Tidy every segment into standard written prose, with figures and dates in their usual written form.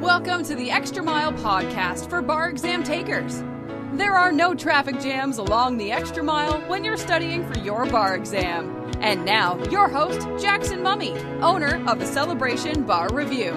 Welcome to the Extra Mile podcast for bar exam takers. There are no traffic jams along the Extra Mile when you're studying for your bar exam. And now, your host, Jackson Mummy, owner of the Celebration Bar Review.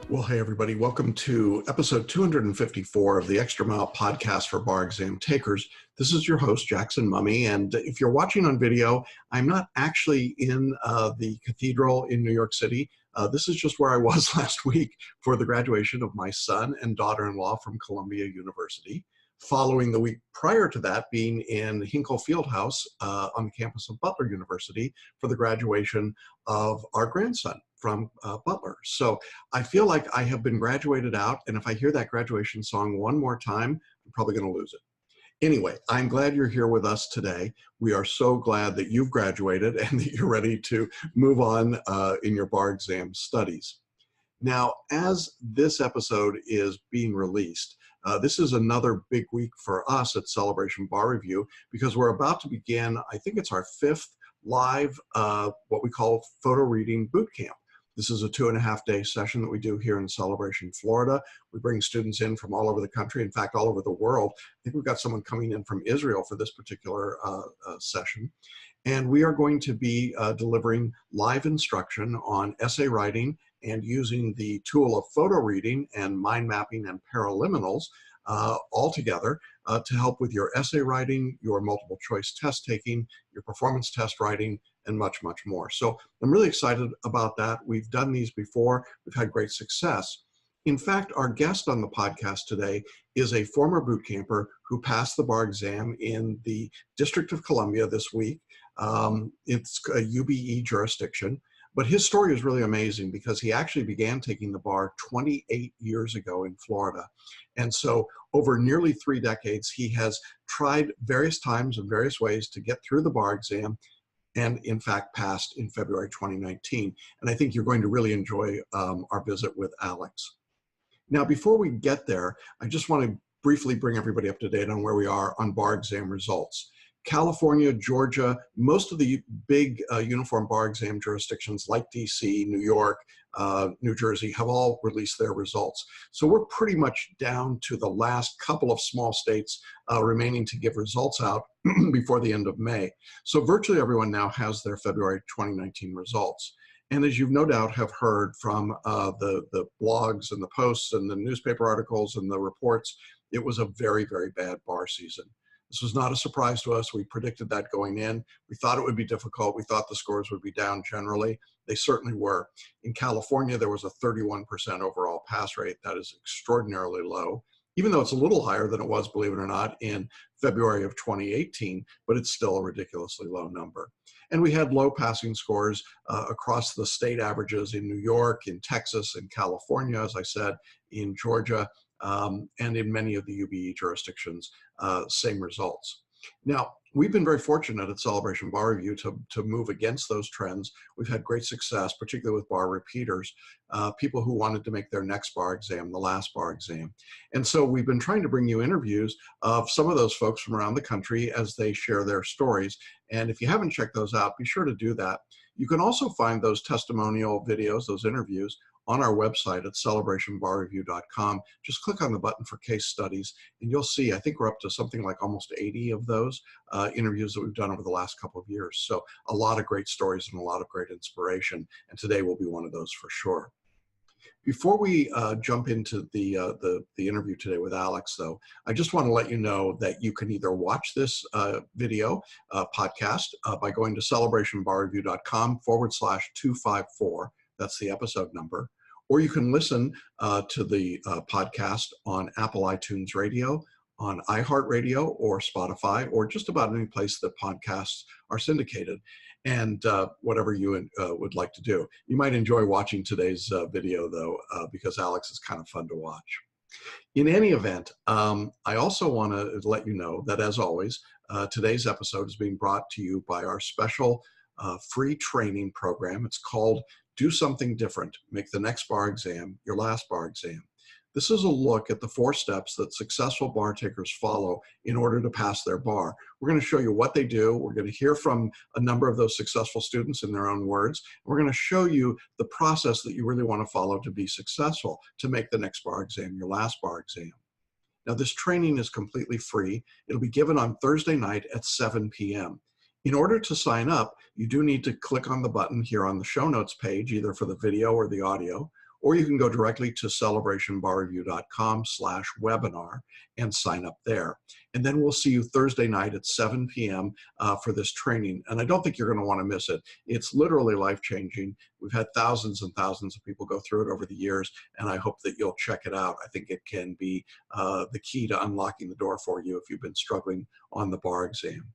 Well, hey, everybody. Welcome to episode 254 of the Extra Mile podcast for bar exam takers. This is your host, Jackson Mummy. And if you're watching on video, I'm not actually in the cathedral in New York City. This is just where I was last week for the graduation of my son and daughter-in-law from Columbia University, following the week prior to that being in Hinkle Fieldhouse on the campus of Butler University for the graduation of our grandson from Butler. So I feel like I have been graduated out, and if I hear that graduation song one more time, I'm probably going to lose it. Anyway, I'm glad you're here with us today. We are so glad that you've graduated and that you're ready to move on in your bar exam studies. Now, as this episode is being released, this is another big week for us at Celebration Bar Review because we're about to begin, I think it's our 5th live, what we call photo reading boot camp. This is a 2.5-day session that we do here in Celebration, Florida. We bring students in from all over the country, in fact, all over the world. I think we've got someone coming in from Israel for this particular session. And we are going to be delivering live instruction on essay writing and using the tool of photo reading and mind mapping and paraliminals all together to help with your essay writing, your multiple choice test taking, your performance test writing, and much, much more. So I'm really excited about that. We've done these before. We've had great success. In fact, our guest on the podcast today is a former boot camper who passed the bar exam in the District of Columbia this week. It's a UBE jurisdiction. But his story is really amazing because he actually began taking the bar 28 years ago in Florida. And so over nearly 3 decades, he has tried various times and various ways to get through the bar exam and in fact passed in February 2019. And I think you're going to really enjoy our visit with Alex. Now, before we get there, I just want to briefly bring everybody up to date on where we are on bar exam results. California, Georgia, most of the big uniform bar exam jurisdictions like DC, New York, New Jersey have all released their results. So we're pretty much down to the last couple of small states remaining to give results out before the end of May. So virtually everyone now has their February 2019 results. And as you've no doubt have heard from the blogs and the posts and the newspaper articles and the reports, it was a very, very bad bar season. This was not a surprise to us. We predicted that going in. We thought it would be difficult. We thought the scores would be down generally. They certainly were. In California, there was a 31% overall pass rate. That is extraordinarily low, even though it's a little higher than it was, believe it or not, in February of 2018, but it's still a ridiculously low number. And we had low passing scores across the state averages in New York, in Texas, in California, as I said, in Georgia, and in many of the UBE jurisdictions, same results. Now, we've been very fortunate at Celebration Bar Review to move against those trends. We've had great success, particularly with bar repeaters, people who wanted to make their next bar exam, the last bar exam. And so we've been trying to bring you interviews of some of those folks from around the country as they share their stories. And if you haven't checked those out, be sure to do that. You can also find those testimonial videos, those interviews, on our website at celebrationbarreview.com. Just click on the button for case studies, and you'll see, I think we're up to something like almost 80 of those interviews that we've done over the last couple of years. So a lot of great stories and a lot of great inspiration, and today will be one of those for sure. Before we jump into the interview today with Alex, though, I just want to let you know that you can either watch this video podcast by going to celebrationbarreview.com/254. That's the episode number. Or you can listen to the podcast on Apple iTunes Radio, on iHeartRadio or Spotify, or just about any place that podcasts are syndicated, and whatever you would like to do. You might enjoy watching today's video, though, because Alex is kind of fun to watch. In any event, I also want to let you know that, as always, today's episode is being brought to you by our special free training program. It's called Do Something Different. Make the next bar exam your last bar exam. This is a look at the 4 steps that successful bar takers follow in order to pass their bar. We're going to show you what they do. We're going to hear from a number of those successful students in their own words. We're going to show you the process that you really want to follow to be successful, to make the next bar exam your last bar exam. Now, this training is completely free. It'll be given on Thursday night at 7 p.m. In order to sign up, you do need to click on the button here on the show notes page, either for the video or the audio, or you can go directly to celebrationbarreview.com/webinar and sign up there. And then we'll see you Thursday night at 7 p.m. For this training. And I don't think you're going to want to miss it. It's literally life-changing. We've had thousands and thousands of people go through it over the years, and I hope that you'll check it out. I think it can be the key to unlocking the door for you if you've been struggling on the bar exam.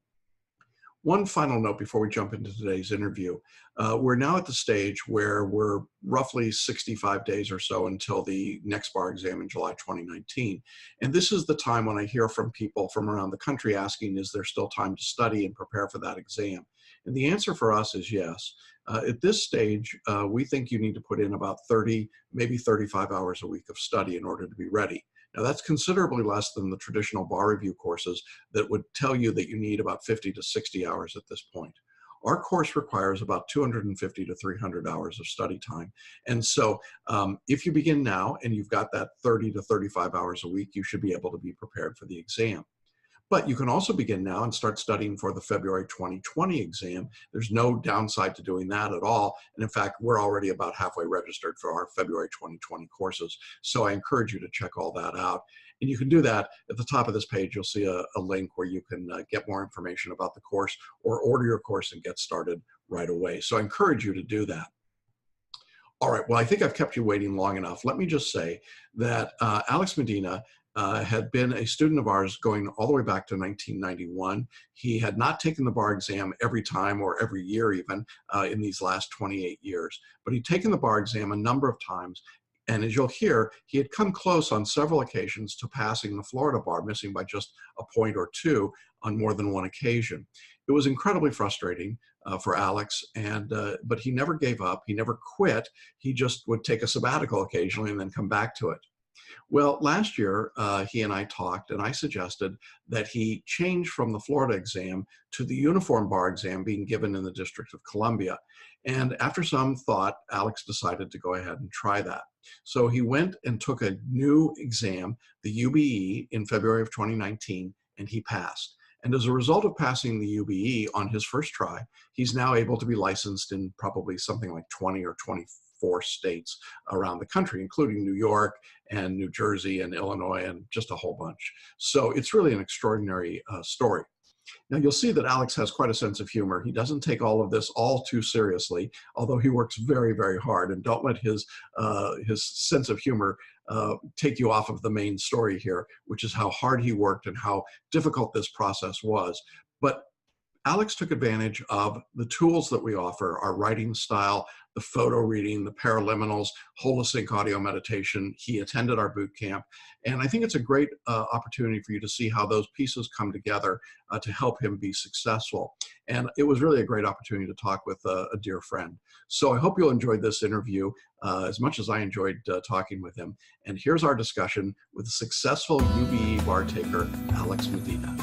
One final note before we jump into today's interview. We're now at the stage where we're roughly 65 days or so until the next bar exam in July 2019. And this is the time when I hear from people from around the country asking, is there still time to study and prepare for that exam? And the answer for us is yes. At this stage, we think you need to put in about 30, maybe 35 hours a week of study in order to be ready. Now, that's considerably less than the traditional bar review courses that would tell you that you need about 50 to 60 hours at this point. Our course requires about 250 to 300 hours of study time. And so if you begin now and you've got that 30 to 35 hours a week, you should be able to be prepared for the exam. But you can also begin now and start studying for the February 2020 exam. There's no downside to doing that at all. And in fact, we're already about halfway registered for our February 2020 courses. So I encourage you to check all that out. And you can do that at the top of this page. You'll see a link where you can get more information about the course or order your course and get started right away. So I encourage you to do that. All right, well, I think I've kept you waiting long enough. Let me just say that Alex Medina had been a student of ours going all the way back to 1991. He had not taken the bar exam every time or every year even in these last 28 years, but he'd taken the bar exam a number of times. And as you'll hear, he had come close on several occasions to passing the Florida bar, missing by just a point or two on more than one occasion. It was incredibly frustrating for Alex, but he never gave up. He never quit. He just would take a sabbatical occasionally and then come back to it. Well, last year, he and I talked, and I suggested that he change from the Florida exam to the uniform bar exam being given in the District of Columbia. And after some thought, Alex decided to go ahead and try that. So he went and took a new exam, the UBE, in February of 2019, and he passed. And as a result of passing the UBE on his first try, he's now able to be licensed in probably something like 20 or 24 states around the country, including New York and New Jersey and Illinois and just a whole bunch. So it's really an extraordinary story. Now, you'll see that Alex has quite a sense of humor. He doesn't take all of this all too seriously, although he works very, very hard. And don't let his sense of humor take you off of the main story here, which is how hard he worked and how difficult this process was. But Alex took advantage of the tools that we offer, our writing style, the photo reading, the paraliminals, holosync audio meditation. He attended our boot camp. And I think it's a great opportunity for you to see how those pieces come together to help him be successful. And it was really a great opportunity to talk with a dear friend. So I hope you'll enjoy this interview as much as I enjoyed talking with him. And here's our discussion with the successful UBE bar taker, Alex Medina.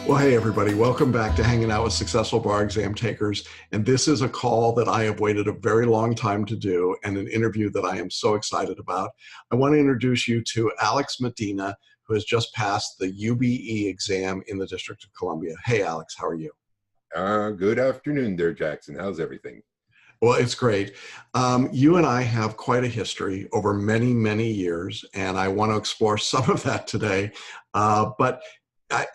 Well, hey, everybody. Welcome back to Hanging Out with Successful Bar Exam Takers. And this is a call that I have waited a very long time to do and an interview that I am so excited about. I want to introduce you to Alex Medina, who has just passed the UBE exam in the District of Columbia. Hey, Alex, how are you? Good afternoon there, Jackson. How's everything? Well, it's great. You and I have quite a history over many, many years, and I want to explore some of that today. But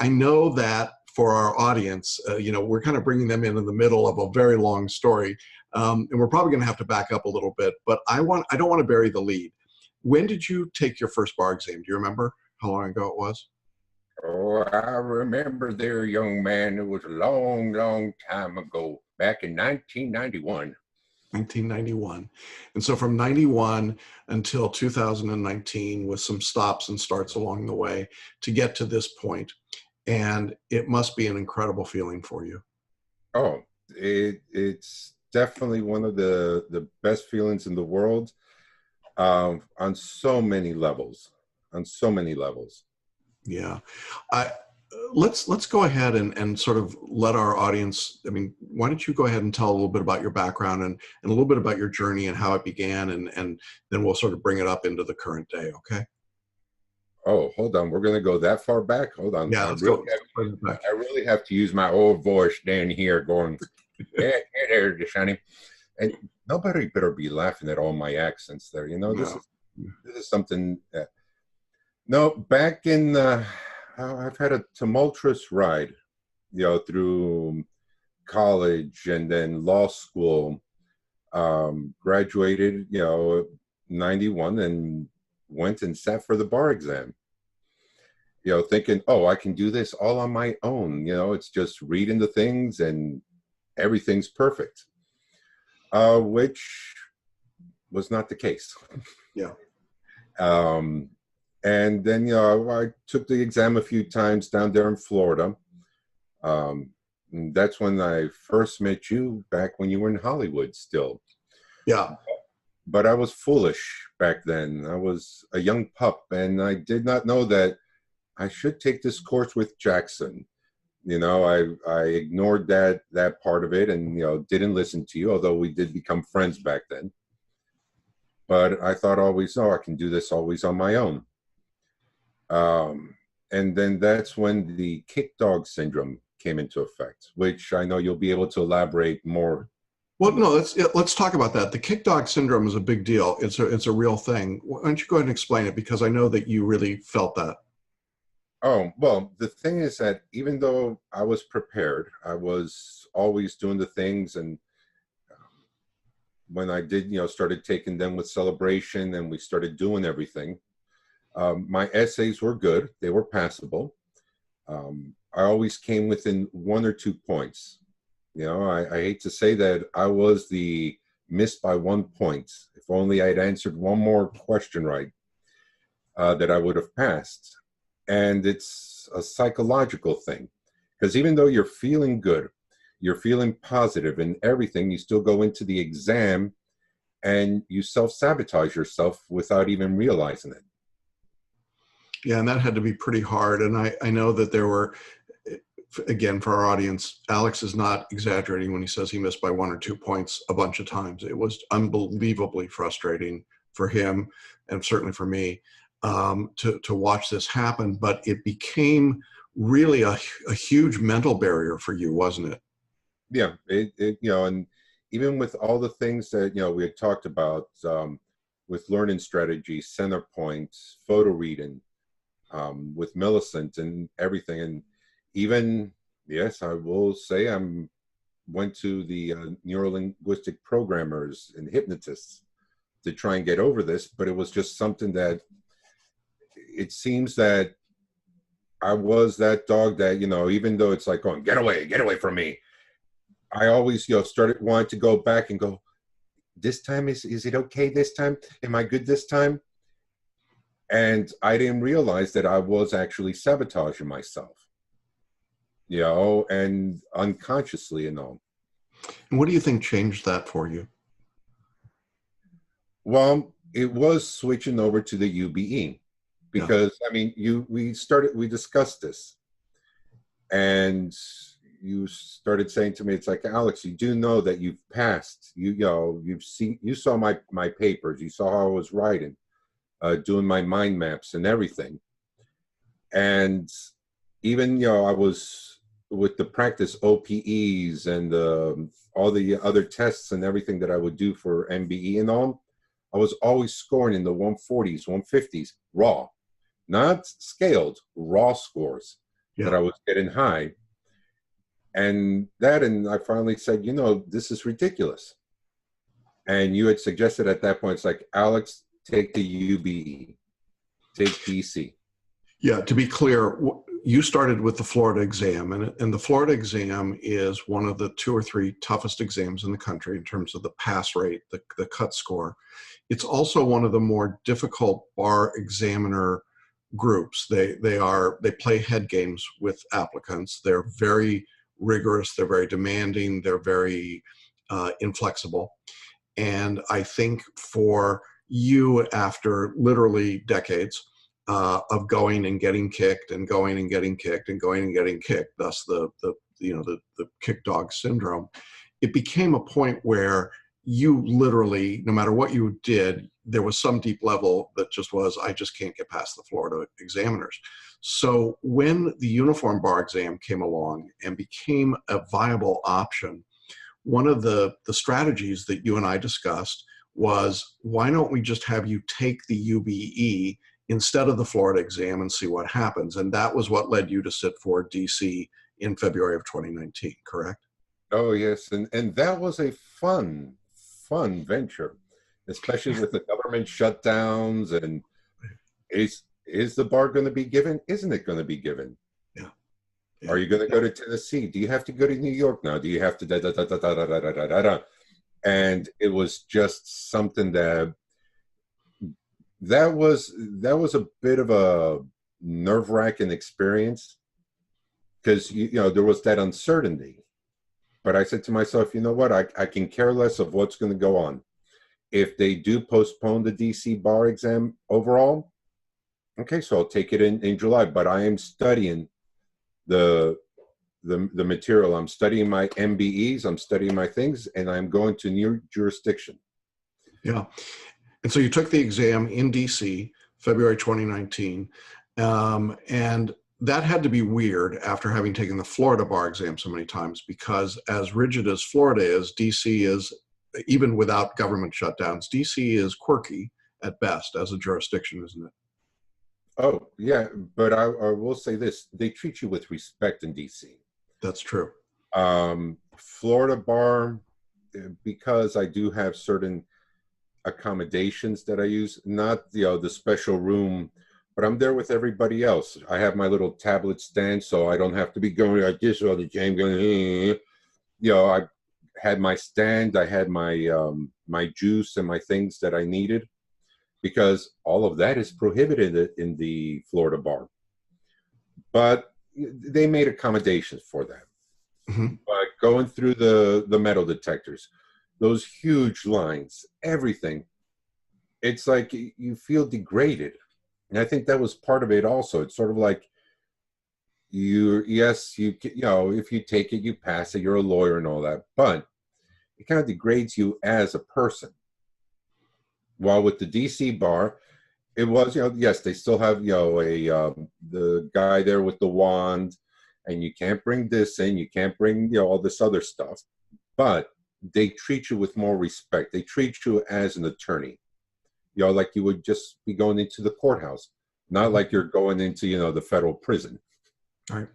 I know that for our audience, we're kind of bringing them in the middle of a very long story, and we're probably going to have to back up a little bit. But I don't want to bury the lead. When did you take your first bar exam? Do you remember how long ago it was? Oh, I remember there, young man. It was a long, long time ago, back in 1991. 1991. And so from 91 until 2019, with some stops and starts along the way to get to this point. And it must be an incredible feeling for you. Oh, it's definitely one of the best feelings in the world. on so many levels, on so many levels. Yeah. I, let's go ahead and sort of let our audience, I mean, why don't you go ahead and tell a little bit about your background and a little bit about your journey and how it began, and then we'll sort of bring it up into the current day, okay? Oh, hold on. We're going to go that far back? Hold on. Yeah, let's go further back. I really have to use my old voice down here going, yeah, there, Johnny. And nobody better be laughing at all my accents there. You know, this is something that, no, back in, I've had a tumultuous ride, you know, through college and then law school. Graduated, you know, 91 and went and sat for the bar exam. You know, thinking, oh, I can do this all on my own. You know, it's just reading the things and everything's perfect, which was not the case. Yeah. And then, you know, I took the exam a few times down there in Florida. And that's when I first met you, back when you were in Hollywood still. Yeah. But I was foolish back then. I was a young pup, and I did not know that I should take this course with Jackson. You know, I ignored that part of it, and, you know, didn't listen to you, although we did become friends back then. But I thought always, oh, I can do this always on my own. And then that's when the kick dog syndrome came into effect, which I know you'll be able to elaborate more. Well, no, let's talk about that. The kick dog syndrome is a big deal. It's a real thing. Why don't you go ahead and explain it? Because I know that you really felt that. Oh, well, the thing is that even though I was prepared, I was always doing the things. And when I did, you know, started taking them with celebration and we started doing everything, my essays were good. They were passable. I always came within 1 or 2 points. You know, I hate to say that I was the missed by 1 point. If only I'd answered one more question right, that I would have passed. And it's a psychological thing, because even though you're feeling good, you're feeling positive and everything, you still go into the exam and you self-sabotage yourself without even realizing it. Yeah, and that had to be pretty hard. And I know that there were, again, for our audience, Alex is not exaggerating when he says he missed by 1 or 2 points a bunch of times. It was unbelievably frustrating for him, and certainly for me, to watch this happen. But it became really a huge mental barrier for you, wasn't it? Yeah, it you know, and even with all the things that, you know, we had talked about, with learning strategies, center points, photo reading, with Millicent and everything, and even, yes, I will say went to the neurolinguistic programmers and hypnotists to try and get over this, but it was just something that it seems that I was that dog that, you know, even though it's like going, get away from me, I always, you know, wanted to go back and go, this time, is it okay this time? Am I good this time? And I didn't realize that I was actually sabotaging myself, you know, and unconsciously, you know. And what do you think changed that for you? Well, it was switching over to the UBE, because, yeah. I mean, we discussed this, and you started saying to me, it's like, Alex, you do know that you've passed, you saw my papers, you saw how I was writing, doing my mind maps and everything. And even, you know, I was with the practice OPEs and all the other tests and everything that I would do for MBE and all, I was always scoring in the 140s, 150s, raw, not scaled, raw scores. Yeah. That I was getting high. And I finally said, you know, this is ridiculous. And you had suggested at that point, it's like, Alex, take the UBE, take DC. Yeah, to be clear, you started with the Florida exam, and the Florida exam is one of the 2 or 3 toughest exams in the country in terms of the pass rate, the cut score. It's also one of the more difficult bar examiner groups. They play head games with applicants. They're very rigorous, they're very demanding, they're very inflexible. And I think for you, after literally decades of going and getting kicked and going and getting kicked and going and getting kicked, thus the kick dog syndrome, it became a point where you literally, no matter what you did, there was some deep level that just was, I just can't get past the Florida examiners. So when the uniform bar exam came along and became a viable option, one of the strategies that you and I discussed was, why don't we just have you take the UBE instead of the Florida exam and see what happens? And that was what led you to sit for DC in February of 2019, correct? Oh yes, and that was a fun venture, especially with the government shutdowns. And is the bar going to be given? Isn't it going to be given? Yeah. Are you going to go to Tennessee? Do you have to go to New York now? Do you have to da da da da da da da da da da? And it was just something that was a bit of a nerve-wracking experience, because you know there was that uncertainty. But I said to myself, you know what? I can care less of what's going to go on. If they do postpone the DC bar exam overall, okay, so I'll take it in July. But I am studying the material. I'm studying my MBEs. I'm studying my things, and I'm going to new jurisdiction. Yeah. And so you took the exam in DC, February 2019, and that had to be weird after having taken the Florida bar exam so many times, because as rigid as Florida is, DC is, even without government shutdowns, DC is quirky at best as a jurisdiction, isn't it? Oh, yeah, but I will say this. They treat you with respect in DC. That's true. Florida bar, because I do have certain accommodations that I use, not the special room, but I'm there with everybody else. I have my little tablet stand, so I don't have to be going like this all the time. I had my stand, I had my my juice and my things that I needed, because all of that is prohibited in the Florida bar. But they made accommodations for that. Mm-hmm. But going through the metal detectors, those huge lines, everything, it's like you feel degraded. And I think that was part of it also. It's sort of like if you take it, you pass it, you're a lawyer and all that, but it kind of degrades you as a person. While with the DC bar, it was, yes, they still have, the guy there with the wand, and you can't bring this in, you can't bring, all this other stuff, but they treat you with more respect. They treat you as an attorney. Like you would just be going into the courthouse, not like you're going into, the federal prison. All right.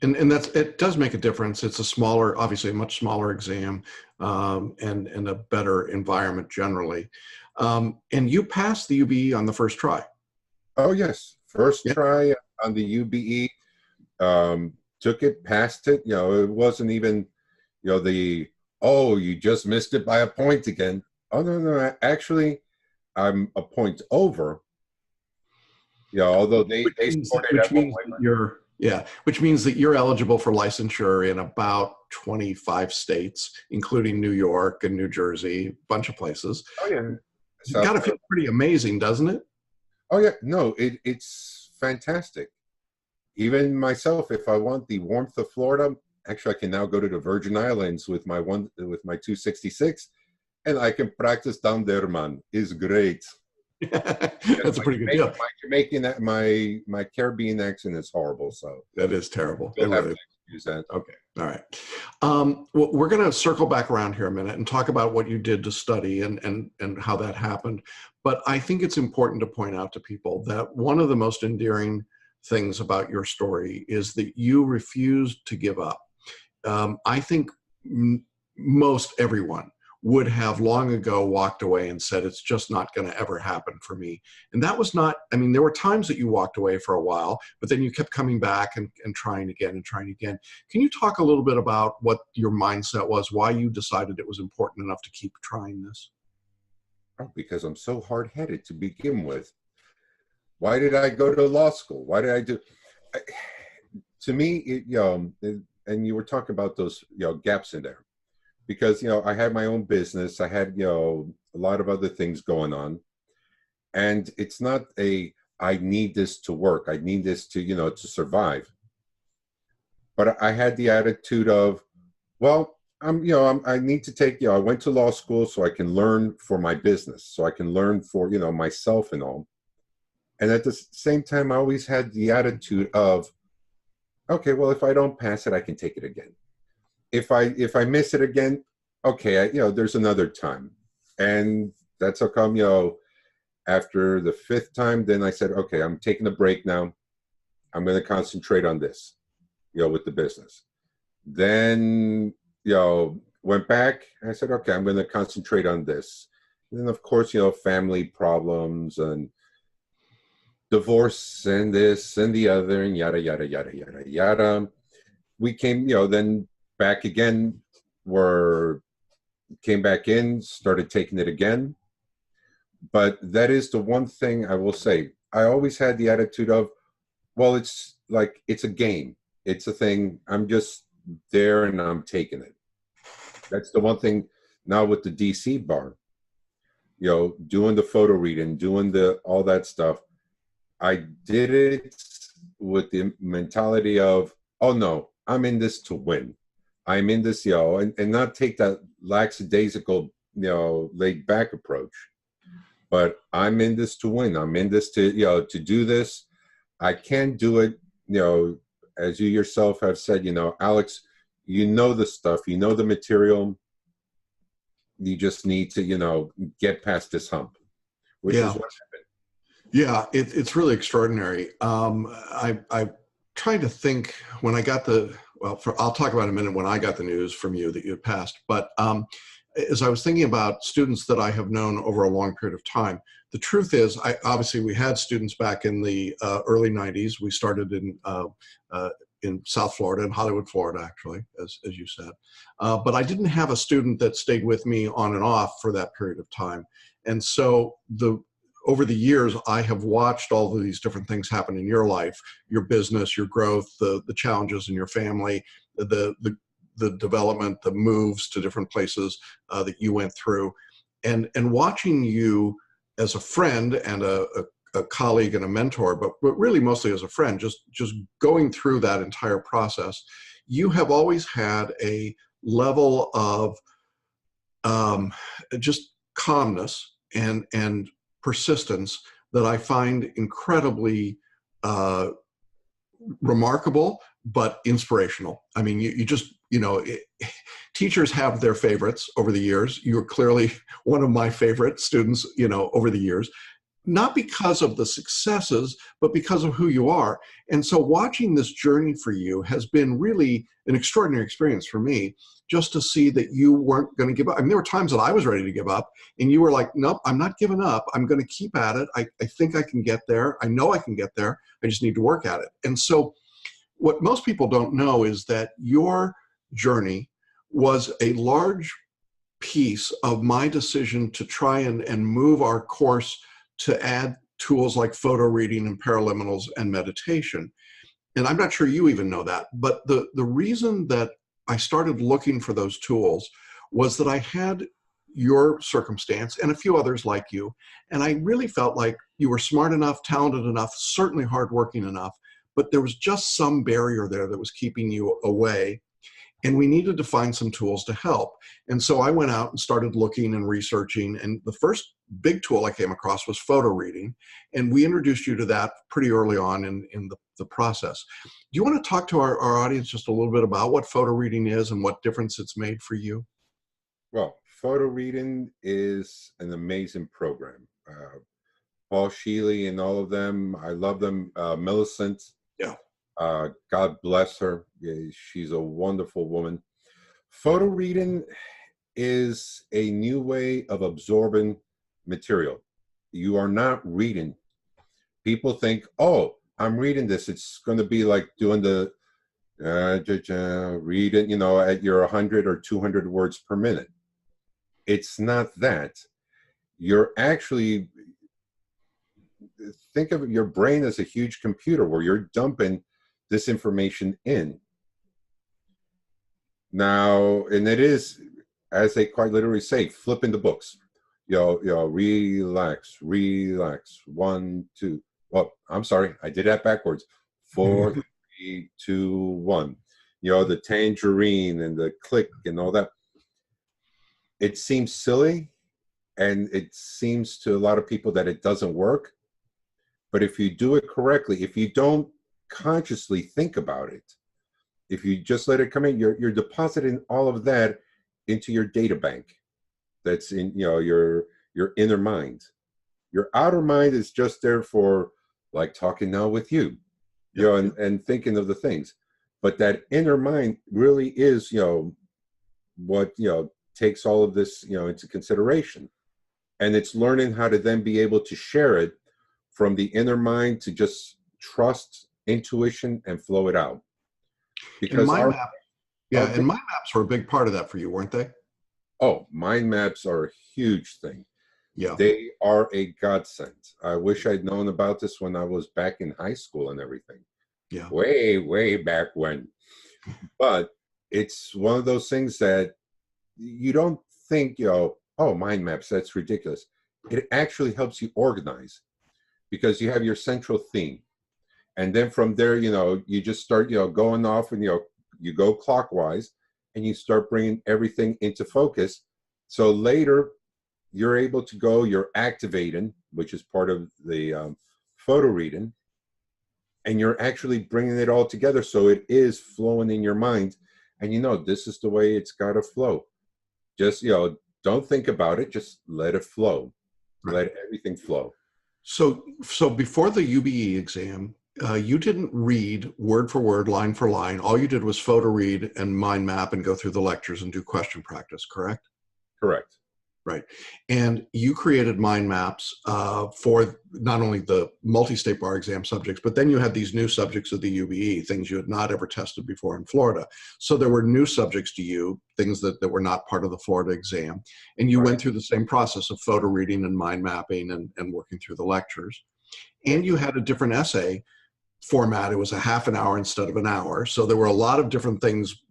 And it does make a difference. It's obviously a much smaller exam, and a better environment generally. And you passed the UBE on the first try. Oh, yes. First try on the UBE. Took it, passed it. It wasn't even, you just missed it by a point again. Oh, no. Actually, I'm a point over. Although they which means that you're eligible for licensure in about 25 states, including New York and New Jersey, a bunch of places. Oh yeah, it's got to feel pretty amazing, doesn't it? Oh yeah, no, it's fantastic. Even myself, if I want the warmth of Florida, actually, I can now go to the Virgin Islands with my 266. And I can practice down there, man. It's great. That's a pretty good deal. My Jamaican, my Caribbean accent is horrible, so that is terrible. Use that. Okay, all right. Well, we're going to circle back around here a minute and talk about what you did to study and how that happened. But I think it's important to point out to people that one of the most endearing things about your story is that you refused to give up. I think most everyone would have long ago walked away and said, it's just not going to ever happen for me. And that was not, there were times that you walked away for a while, but then you kept coming back and trying again and trying again. Can you talk a little bit about what your mindset was, why you decided it was important enough to keep trying this? Oh, because I'm so hard-headed to begin with. Why did I go to law school? Why did I do? To me, and you were talking about those, gaps in there. Because, I had my own business. I had, a lot of other things going on. And it's not I need this to work. I need this to, to survive. But I had the attitude of, well, I need to take, I went to law school so I can learn for my business, so I can learn for, myself and all. And at the same time, I always had the attitude of, okay, well, if I don't pass it, I can take it again. If I miss it again, okay, there's another time. And that's how come, after the 5th time, then I said, okay, I'm taking a break now. I'm going to concentrate on this, with the business. Then, went back. I said, okay, I'm going to concentrate on this. And then, of course, family problems and divorce and this and the other and yada, yada, yada, yada, yada. We came, then back again, came back in, started taking it again. But that is the one thing I will say. I always had the attitude of, well, it's like, it's a game. It's a thing. I'm just there and I'm taking it. That's the one thing now with the DC bar, doing the photo reading, doing all that stuff. I did it with the mentality of, oh no, I'm in this to win. I'm in this, and not take that lackadaisical, laid back approach. But I'm in this to win. I'm in this to, to do this. I can do it, as you yourself have said, Alex, the stuff, the material. You just need to, get past this hump, which is what happened. Yeah, it's really extraordinary. I tried to think when I got I'll talk about in a minute when I got the news from you that you had passed. But as I was thinking about students that I have known over a long period of time, the truth is, obviously we had students back in the early 90s. We started in South Florida, in Hollywood, Florida, actually, as you said. But I didn't have a student that stayed with me on and off for that period of time. And so over the years, I have watched all of these different things happen in your life, your business, your growth, the challenges in your family, the development, the moves to different places that you went through, and watching you as a friend and a colleague and a mentor, but really mostly as a friend, just going through that entire process. You have always had a level of just calmness and persistence that I find incredibly remarkable, but inspirational. I mean, you just, teachers have their favorites over the years. You're clearly one of my favorite students, over the years, not because of the successes, but because of who you are. And so watching this journey for you has been really an extraordinary experience for me, just to see that you weren't going to give up. I mean, there were times that I was ready to give up, and you were like, nope, I'm not giving up. I'm going to keep at it. I think I can get there. I know I can get there. I just need to work at it. And so what most people don't know is that your journey was a large piece of my decision to try and move our course to add tools like photo reading and paraliminals and meditation. And I'm not sure you even know that, but the reason that I started looking for those tools was that I had your circumstance and a few others like you, and I really felt like you were smart enough, talented enough, certainly hardworking enough, but there was just some barrier there that was keeping you away. And we needed to find some tools to help. And so I went out and started looking and researching. And the first big tool I came across was photo reading. And we introduced you to that pretty early on in the process. Do you want to talk to our audience just a little bit about what photo reading is and what difference it's made for you? Well, photo reading is an amazing program. Paul Sheely and all of them, I love them. Millicent. Yeah. God bless her. Yeah, she's a wonderful woman. Photo reading is a new way of absorbing material. You are not reading. People think, oh, I'm reading this. It's going to be like doing the read it, at your 100 or 200 words per minute. It's not that. You're actually, think of your brain as a huge computer where you're dumping this information in. Now, and it is, as they quite literally say, flipping the books. relax, relax. 1, 2. Oh, I'm sorry, I did that backwards. 4, 3, 2, 1. The tangerine and the click and all that. It seems silly, and it seems to a lot of people that it doesn't work. But if you do it correctly, if you don't consciously think about it, if you just let it come in, you're depositing all of that into your data bank. That's in your inner mind. Your outer mind is just there for, like, talking now with you, and thinking of the things. But that inner mind really is what takes all of this into consideration, and it's learning how to then be able to share it from the inner mind to just trust intuition and flow it out. Because mind maps were a big part of that for you, weren't they? Oh, mind maps are a huge thing. Yeah. They are a godsend. I wish I'd known about this when I was back in high school and everything. Yeah. Way, way back when. But it's one of those things that you don't think, oh, mind maps, that's ridiculous. It actually helps you organize, because you have your central theme. And then from there, you just start, going off, and, you go clockwise, and you start bringing everything into focus. So later you're activating, which is part of the photo reading, and you're actually bringing it all together. So it is flowing in your mind, and this is the way it's got to flow. Just, don't think about it. Just let it flow. Right. Let everything flow. So before the UBE exam, you didn't read word for word, line for line. All you did was photo read and mind map and go through the lectures and do question practice, correct? Correct. Right. And you created mind maps for not only the multi-state bar exam subjects, but then you had these new subjects of the UBE, things you had not ever tested before in Florida. So there were new subjects to you, things that were not part of the Florida exam. And you went through the same process of photo reading and mind mapping and working through the lectures. And you had a different essay format. It was a half an hour instead of an hour. So there were a lot of different things,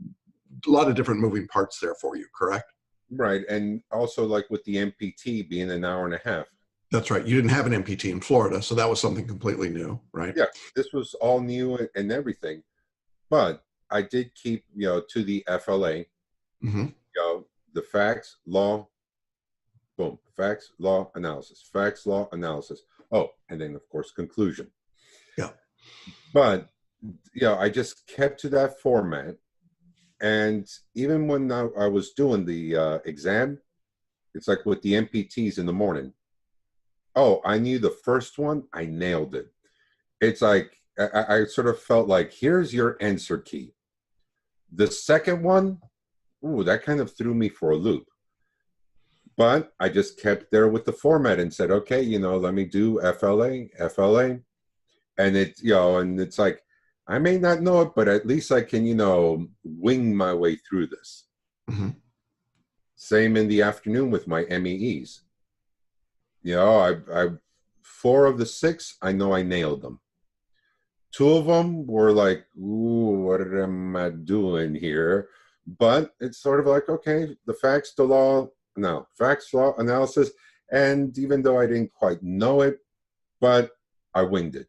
a lot of different moving parts there for you, correct? Right. And also, like with the MPT being an hour and a half. That's right. You didn't have an MPT in Florida, so that was something completely new, right? Yeah, this was all new and everything. But I did keep, to the FLA, the facts, law, boom, facts, law, analysis, facts, law, analysis. Oh, and then, of course, conclusion. Yeah. But, I just kept to that format. And even when I was doing the exam, it's like with the MPTs in the morning. Oh, I knew the first one, I nailed it. It's like, I sort of felt like, here's your answer key. The second one, that kind of threw me for a loop. But I just kept there with the format and said, okay, let me do FLA. And it's like, I may not know it, but at least I can, wing my way through this. Mm-hmm. Same in the afternoon with my MEEs. I 4 of the 6, I know I nailed them. 2 of them were like, ooh, what am I doing here? But it's sort of like, okay, the facts, the law, facts, law, analysis. And even though I didn't quite know it, but I winged it.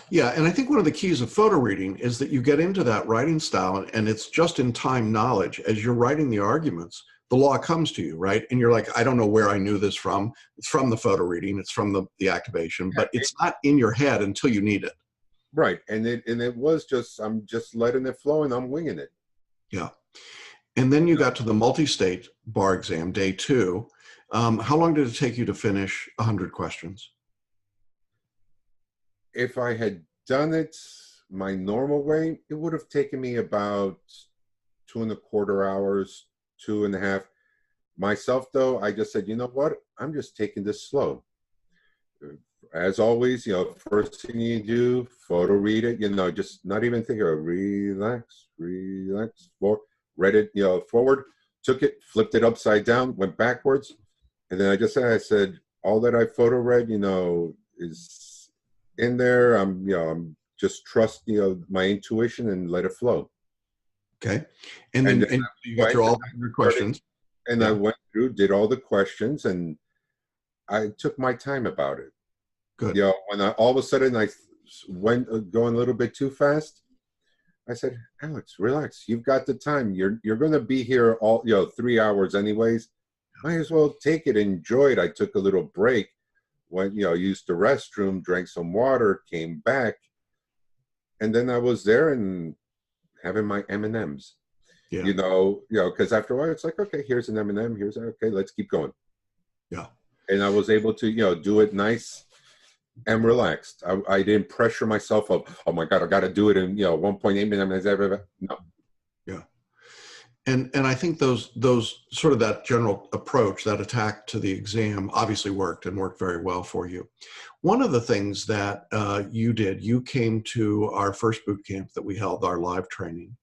Yeah, and I think one of the keys of photo reading is that you get into that writing style, and it's just in time knowledge. As you're writing the arguments, the law comes to you, right? And you're like, I don't know where I knew this from. It's from the photo reading. It's from the activation, but it's not in your head until you need it. Right, and it was just, I'm just letting it flow, and I'm winging it. Yeah, and then you got to the multi-state bar exam, day 2. How long did it take you to finish 100 questions? If I had done it my normal way, it would have taken me about 2.25 hours, 2.5. Myself, though, I just said, you know what? I'm just taking this slow. As always, first thing you do, photo read it, just not even think of relax, read it, forward, took it, flipped it upside down, went backwards. And then I said, all that I photo read, is in there. I'm just trust, my intuition and let it flow. Okay. And then you got through all the questions. And I went through, did all the questions, and I took my time about it. Good. You know, when all of a sudden I went going a little bit too fast, I said, Alex, relax. You've got the time. You're going to be here all 3 hours anyways. Might as well take it, enjoy it. I took a little break, went used the restroom, drank some water, came back, and then I was there and having my M&Ms. Yeah. Because after a while it's like, okay, here's an M&M. Here's okay, let's keep going. Yeah. And I was able to do it nice and relaxed. I didn't pressure myself of, oh my God, I got to do it in 1.8 minutes. No. Yeah. And I think those sort of that general approach, that attack to the exam obviously worked and worked very well for you. One of the things that you did, you came to our first boot camp that we held, our live training.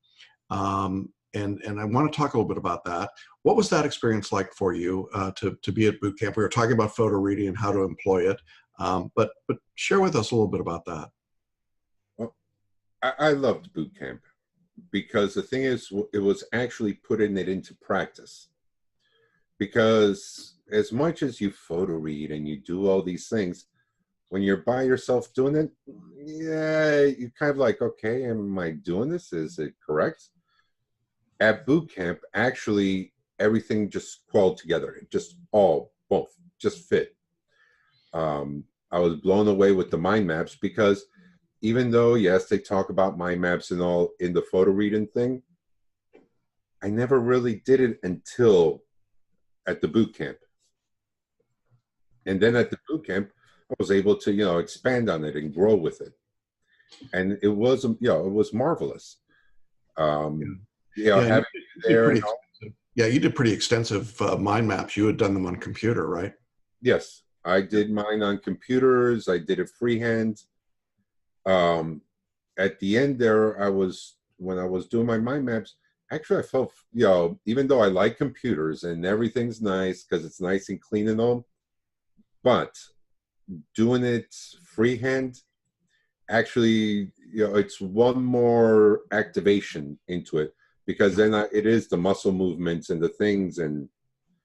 And I want to talk a little bit about that. What was that experience like for you to be at boot camp? We were talking about photo reading and how to employ it. But share with us a little bit about that. Well, I loved boot camp because the thing is, it was actually putting it into practice. Because as much as you photo read and you do all these things, when you're by yourself doing it, yeah, you kind of like, okay, am I doing this? Is it correct? At boot camp, actually, everything just quelled together. It just both fit. I was blown away with the mind maps because even though, yes, they talk about mind maps and all in the photo reading thing, I never really did it until at the boot camp. And then at the boot camp, I was able to, expand on it and grow with it. And it was, it was marvelous. Having it there. You did pretty extensive mind maps. You had done them on computer, right? Yes. I did mine on computers. I did it freehand. At the end there, when I was doing my mind maps, actually I felt, even though I like computers and everything's nice because it's nice and clean and all, but doing it freehand, actually, it's one more activation into it because then it is the muscle movements and the things and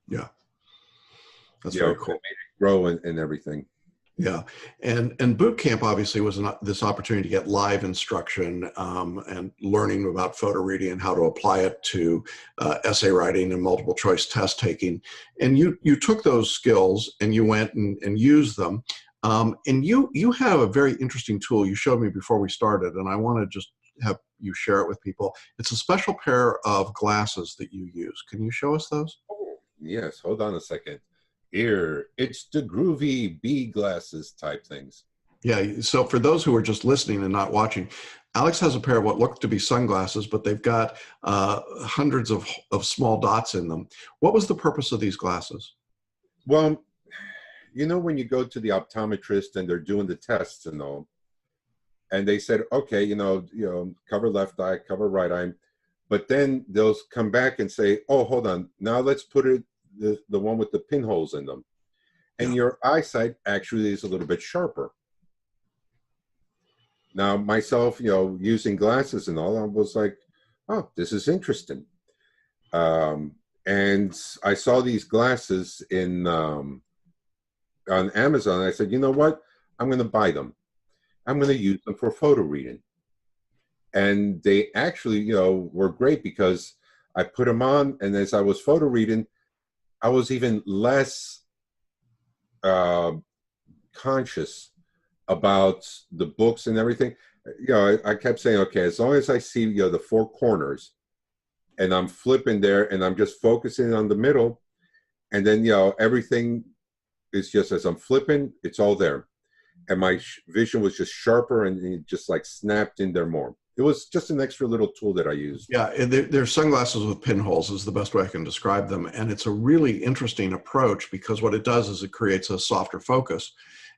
that's very cool. Grow and everything. Yeah, and boot camp obviously was this opportunity to get live instruction and learning about photo reading and how to apply it to essay writing and multiple choice test taking. And you took those skills and you went and used them. And you have a very interesting tool you showed me before we started, and I want to just have you share it with people. It's a special pair of glasses that you use. Can you show us those? Oh, yes, hold on a second. Here, it's the groovy bee glasses type things. Yeah, so for those who are just listening and not watching, Alex has a pair of what look to be sunglasses, but they've got hundreds of small dots in them. What was the purpose of these glasses? Well, when you go to the optometrist and they're doing the tests and all, and they said, okay, cover left eye, cover right eye, but then they'll come back and say, oh, hold on, now let's put it the one with the pinholes in them, and your eyesight actually is a little bit sharper. Now myself, using glasses and all, I was like, oh, this is interesting. And I saw these glasses on Amazon. I said, you know what, I'm going to buy them. I'm going to use them for photo reading. And they actually were great because I put them on, and as I was photo reading, I was even less conscious about the books and everything. I kept saying, okay, as long as I see the four corners and I'm flipping there and I'm just focusing on the middle, and then everything is just as I'm flipping, it's all there. And my vision was just sharper and it just like snapped in there more. It was just an extra little tool that I used. Yeah, they're sunglasses with pinholes is the best way I can describe them. And it's a really interesting approach because what it does is it creates a softer focus.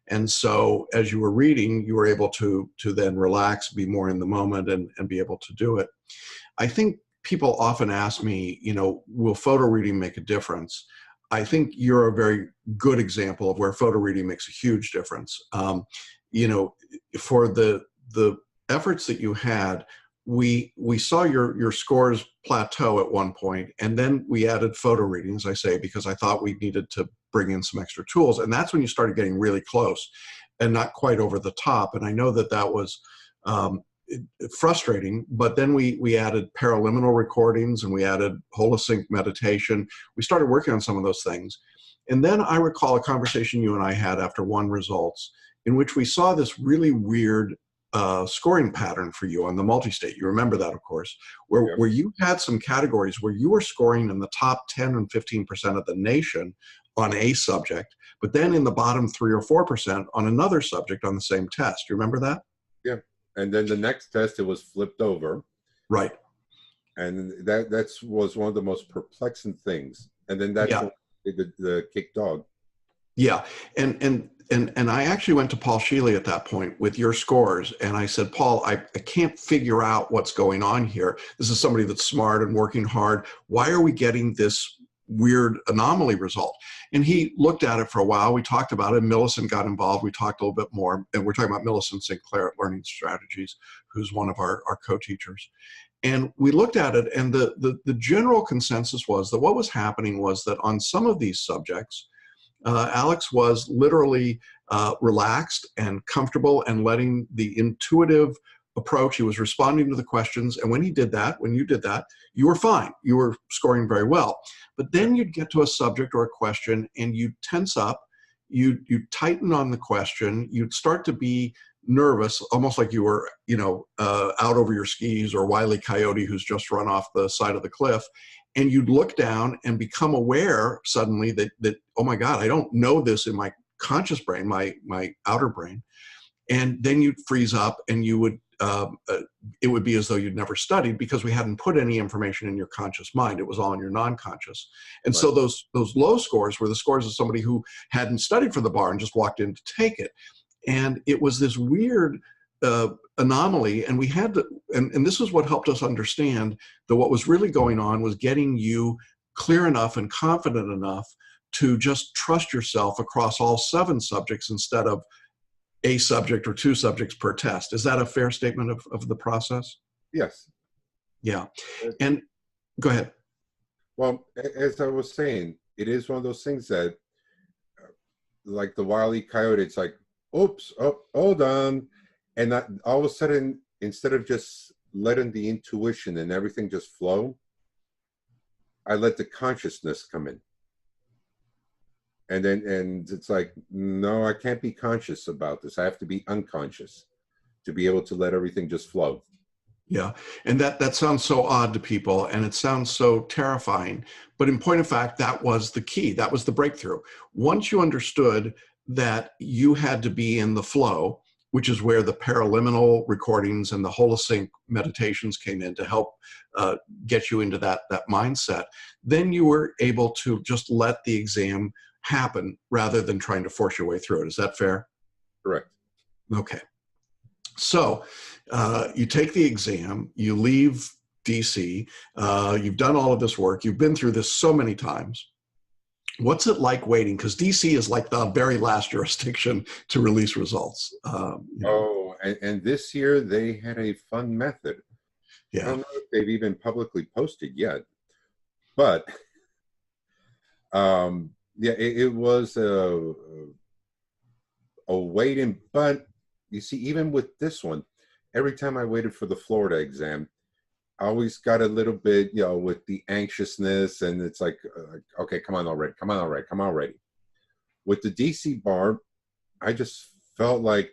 And so as you were reading, you were able to then relax, be more in the moment and be able to do it. I think people often ask me, will photo reading make a difference? I think you're a very good example of where photo reading makes a huge difference. For the efforts that you had, we saw your scores plateau at one point, and then we added photo readings, I say, because I thought we needed to bring in some extra tools. And that's when you started getting really close and not quite over the top. And I know that was frustrating, but then we added paraliminal recordings and we added holosync meditation. We started working on some of those things. And then I recall a conversation you and I had after one results in which we saw this really weird scoring pattern for you on the multi-state. You remember that, of course, where you had some categories where you were scoring in the top 10 and 15% of the nation on a subject, but then in the bottom 3 or 4% on another subject on the same test. You remember that? Yeah. And then the next test, it was flipped over. Right. And that was one of the most perplexing things. And then that's the kick dog. Yeah. And I actually went to Paul Sheely at that point with your scores. And I said, Paul, I can't figure out what's going on here. This is somebody that's smart and working hard. Why are we getting this weird anomaly result? And he looked at it for a while. We talked about it. Millicent got involved. We talked a little bit more. And we're talking about Millicent Sinclair at Learning Strategies, who's one of our co-teachers. And we looked at it, and the general consensus was that what was happening was that on some of these subjects, Alex was literally relaxed and comfortable and letting the intuitive approach. He was responding to the questions. And when you did that, you were fine. You were scoring very well. But then you'd get to a subject or a question and you'd tense up, you'd tighten on the question, you'd start to be nervous, almost like you were, out over your skis, or Wile E. Coyote who's just run off the side of the cliff. And you'd look down and become aware suddenly that oh my God, I don't know this in my conscious brain, my outer brain. And then you'd freeze up, and you would it would be as though you'd never studied, because we hadn't put any information in your conscious mind. It was all in your non-conscious. And so those low scores were the scores of somebody who hadn't studied for the bar and just walked in to take it. And it was this weird anomaly, and we had to, and this is what helped us understand that what was really going on was getting you clear enough and confident enough to just trust yourself across all 7 subjects instead of a subject or 2 subjects per test. Is that a fair statement of the process? Yes. Yeah. And go ahead. Well, as I was saying, it is one of those things that, like the Wile E. Coyote, it's like, oops, oh, hold on. And all of a sudden, instead of just letting the intuition and everything just flow, I let the consciousness come in. And it's like, no, I can't be conscious about this. I have to be unconscious to be able to let everything just flow. Yeah. And that sounds so odd to people, and it sounds so terrifying. But in point of fact, that was the key. That was the breakthrough. Once you understood that you had to be in the flow, which is where the paraliminal recordings and the holosync meditations came in to help get you into that mindset, then you were able to just let the exam happen rather than trying to force your way through it. Is that fair? Correct. Okay. So you take the exam, you leave DC, you've done all of this work, you've been through this so many times. What's it like waiting? Because DC is like the very last jurisdiction to release results. Oh, and this year they had a fun method. Yeah. I don't know if they've even publicly posted yet, but yeah, it was a waiting. But you see, even with this one, every time I waited for the Florida exam, I always got a little bit, with the anxiousness, and it's like, okay, come on already. With the DC bar, I just felt like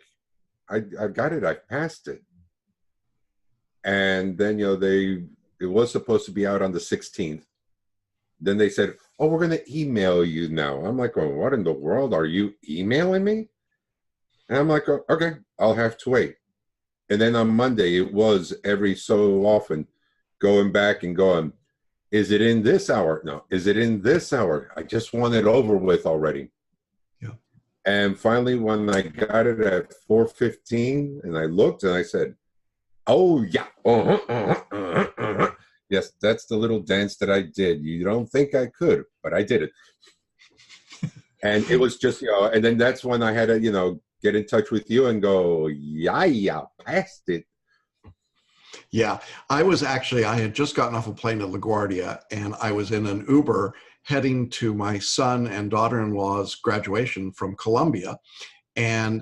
I got it, I passed it. And then, it was supposed to be out on the 16th. Then they said, oh, we're going to email you now. I'm like, oh, what in the world? Are you emailing me? And I'm like, oh, okay, I'll have to wait. And then on Monday, it was every so often going back and going, is it in this hour? No. Is it in this hour? I just want it over with already. Yeah. And finally, when I got it at 4:15, and I looked and I said, oh, yeah. Yes, that's the little dance that I did. You don't think I could, but I did it. And it was just, and then that's when I had to, get in touch with you and go, yeah, passed it. Yeah, I had just gotten off a plane at LaGuardia, and I was in an Uber heading to my son and daughter-in-law's graduation from Columbia. And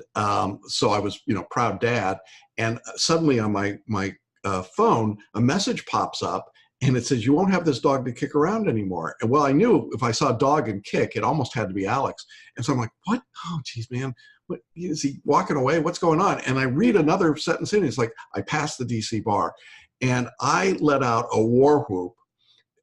so I was, proud dad. And suddenly on my phone, a message pops up, and it says, "You won't have this dog to kick around anymore." And well, I knew if I saw a dog and kick, it almost had to be Alex. And so I'm like, "What? Oh, geez, man. What, is he walking away? What's going on?" And I read another sentence in. It's like, "I passed the DC bar." And I let out a war whoop,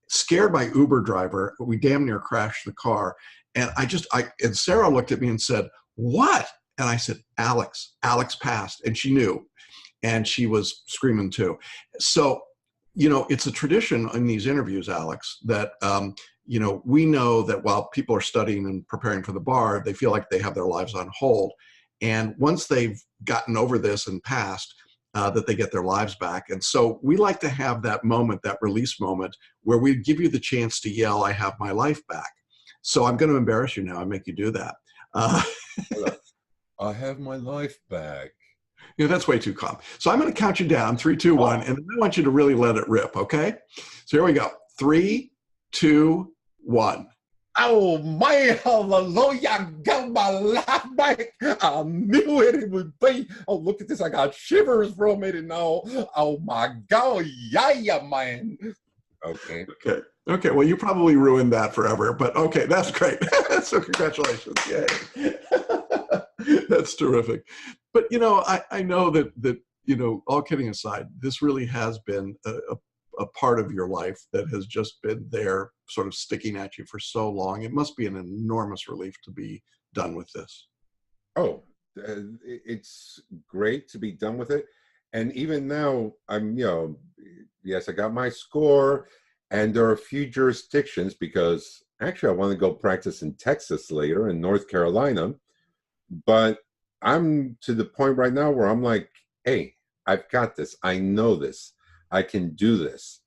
scared my Uber driver. We damn near crashed the car. And and Sarah looked at me and said, "What?" And I said, Alex passed." And she knew. And she was screaming too. So, it's a tradition in these interviews, Alex, that, we know that while people are studying and preparing for the bar, they feel like they have their lives on hold. And once they've gotten over this and passed, that they get their lives back. And so we like to have that moment, that release moment, where we give you the chance to yell, "I have my life back." So I'm going to embarrass you now and make you do that. I have my life back. That's way too calm. So I'm going to count you down, 3, 2, 1, and I want you to really let it rip, okay? So here we go. 3, 2, 1. Oh, my hallelujah, got my life back. I knew it would be. Oh, look at this. I got shivers from it and all. Oh, my God. Yeah, man. Okay. Okay. Well, you probably ruined that forever, but okay, that's great. So congratulations. Yay. That's terrific. But, I know that, all kidding aside, this really has been a part of your life that has just been there sort of sticking at you for so long. It must be an enormous relief to be done with this. Oh, it's great to be done with it. And even now, I'm, yes, I got my score, and there are a few jurisdictions, because actually I want to go practice in Texas later, in North Carolina. But I'm to the point right now where I'm like, hey, I've got this. I know this. I can do this.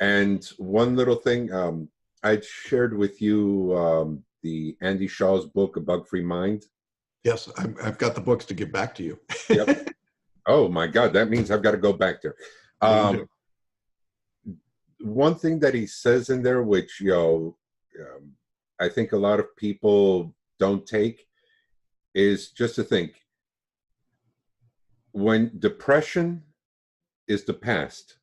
And one little thing, I'd shared with you the Andy Shaw's book, A Bug-Free Mind. Yes, I've got the books to give back to you. Yep. Oh, my God. That means I've got to go back there. One thing that he says in there, which, I think a lot of people don't take, is just to think, when depression is the past,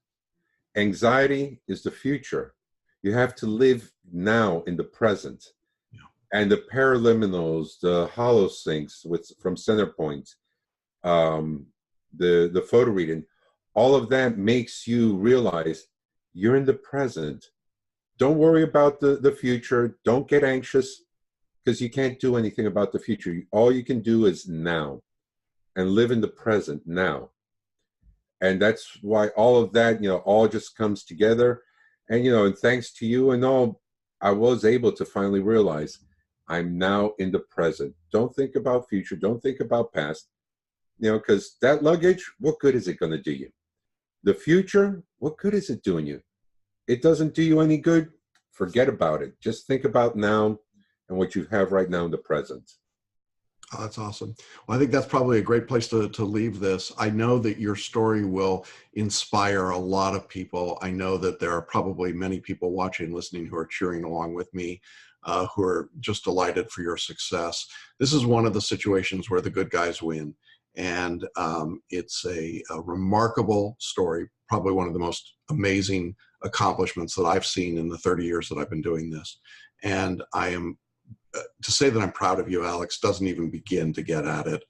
anxiety is the future, you have to live now in the present. Yeah. And the paraliminals, the hollow sinks from Centerpoint, the photo reading, all of that makes you realize you're in the present. Don't worry about the future. Don't get anxious, because you can't do anything about the future. All you can do is now, and live in the present now. And that's why all of that, all just comes together. And, and thanks to you and all, I was able to finally realize I'm now in the present. Don't think about future. Don't think about past, because that luggage, what good is it going to do you? The future, what good is it doing you? It doesn't do you any good. Forget about it. Just think about now and what you have right now in the present. Oh, that's awesome. Well, I think that's probably a great place to leave this. I know that your story will inspire a lot of people. I know that there are probably many people watching, listening, who are cheering along with me, who are just delighted for your success. This is one of the situations where the good guys win. And it's a remarkable story, probably one of the most amazing accomplishments that I've seen in the 30 years that I've been doing this. And I am, to say that I'm proud of you, Alex, doesn't even begin to get at it.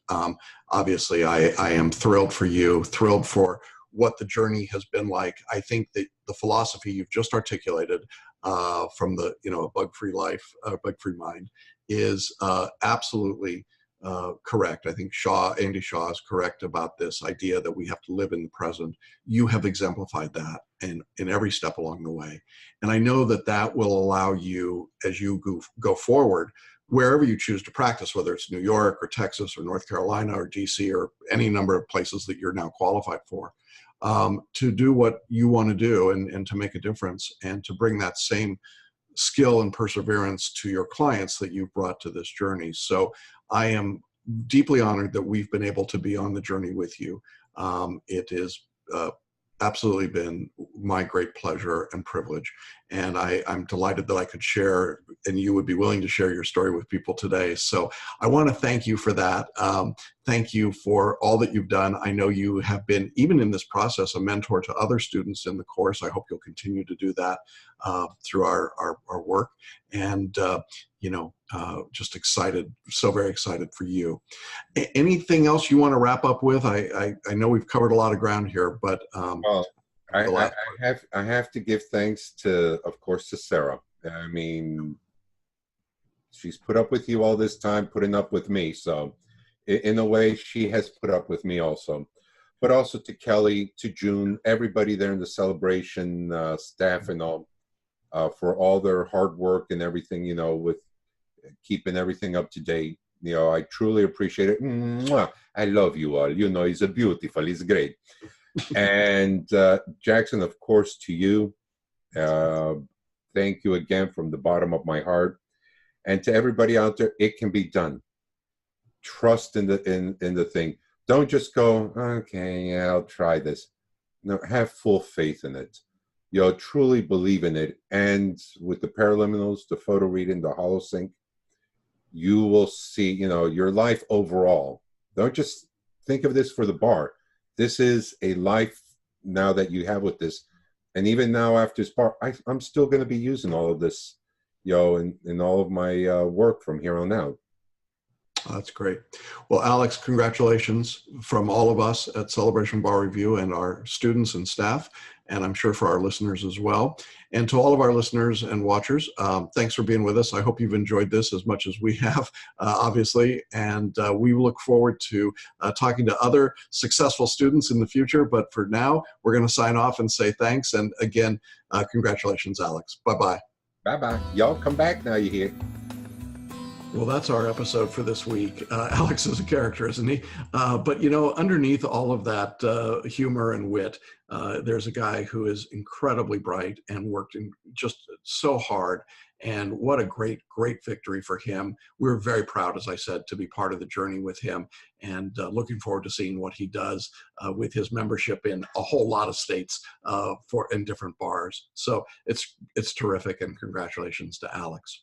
Obviously, I am thrilled for you, thrilled for what the journey has been like. I think that the philosophy you've just articulated from the, a bug-free life, bug-free mind, is absolutely correct. I think Andy Shaw is correct about this idea that we have to live in the present. You have exemplified that in every step along the way. And I know that that will allow you, as you go forward, wherever you choose to practice, whether it's New York or Texas or North Carolina or DC or any number of places that you're now qualified for, to do what you want to do and to make a difference and to bring that same skill and perseverance to your clients that you've brought to this journey. So I am deeply honored that we've been able to be on the journey with you. It is absolutely been my great pleasure and privilege. And I'm delighted that I could share, and you would be willing to share your story with people today. So I want to thank you for that. Thank you for all that you've done. I know you have been, even in this process, a mentor to other students in the course. I hope you'll continue to do that through our work. And, just excited, so very excited for you. Anything else you want to wrap up with? I know we've covered a lot of ground here, but well, I have to give thanks to, of course, to Sarah. I mean, she's put up with you all this time, putting up with me. So in a way, she has put up with me also. But also to Kelly, to June, everybody there in the celebration, staff and all, for all their hard work and everything, with keeping everything up to date. I truly appreciate it. Mwah! I love you all. It's beautiful. It's great. And Jackson, of course, to you, thank you again from the bottom of my heart. And to everybody out there, it can be done. Trust in the thing. Don't just go, okay, yeah, I'll try this. No, have full faith in it. Truly believe in it. And with the paraliminals, the photo reading, the holosync, you will see, your life overall. Don't just think of this for the bar. This is a life now that you have with this. And even now after this bar, I'm still going to be using all of this, in all of my work from here on out. That's great. Well, Alex, congratulations from all of us at Celebration Bar Review and our students and staff, and I'm sure for our listeners as well. And to all of our listeners and watchers, thanks for being with us. I hope you've enjoyed this as much as we have, obviously, and we look forward to talking to other successful students in the future. But for now, we're going to sign off and say thanks. And again, congratulations, Alex. Bye-bye. Bye-bye. Y'all come back now, you hear. Well, that's our episode for this week. Alex is a character, isn't he? But, underneath all of that humor and wit, there's a guy who is incredibly bright and worked just so hard. And what a great, great victory for him. We're very proud, as I said, to be part of the journey with him, and looking forward to seeing what he does with his membership in a whole lot of states in different bars. So it's terrific, and congratulations to Alex.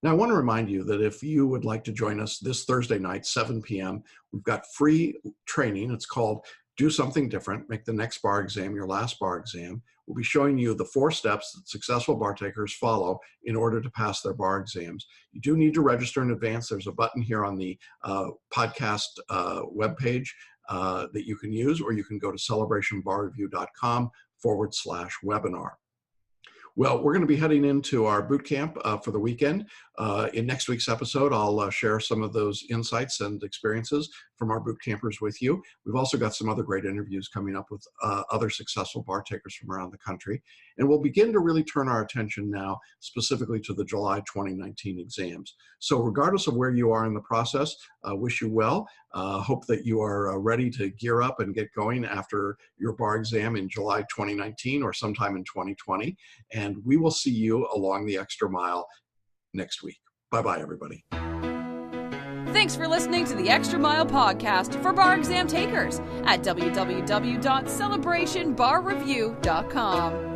Now, I want to remind you that if you would like to join us this Thursday night, 7 p.m., we've got free training. It's called Do Something Different, Make the Next Bar Exam Your Last Bar Exam. We'll be showing you the 4 steps that successful bar takers follow in order to pass their bar exams. You do need to register in advance. There's a button here on the podcast webpage that you can use, or you can go to celebrationbarreview.com/webinar. Well, we're going to be heading into our boot camp for the weekend. In next week's episode, I'll share some of those insights and experiences from our boot campers with you. We've also got some other great interviews coming up with other successful bar takers from around the country. And we'll begin to really turn our attention now specifically to the July 2019 exams. So regardless of where you are in the process, wish you well. Hope that you are ready to gear up and get going after your bar exam in July 2019 or sometime in 2020. And we will see you along the extra mile next week. Bye-bye, everybody. Thanks for listening to the Extra Mile podcast for bar exam takers at www.celebrationbarreview.com.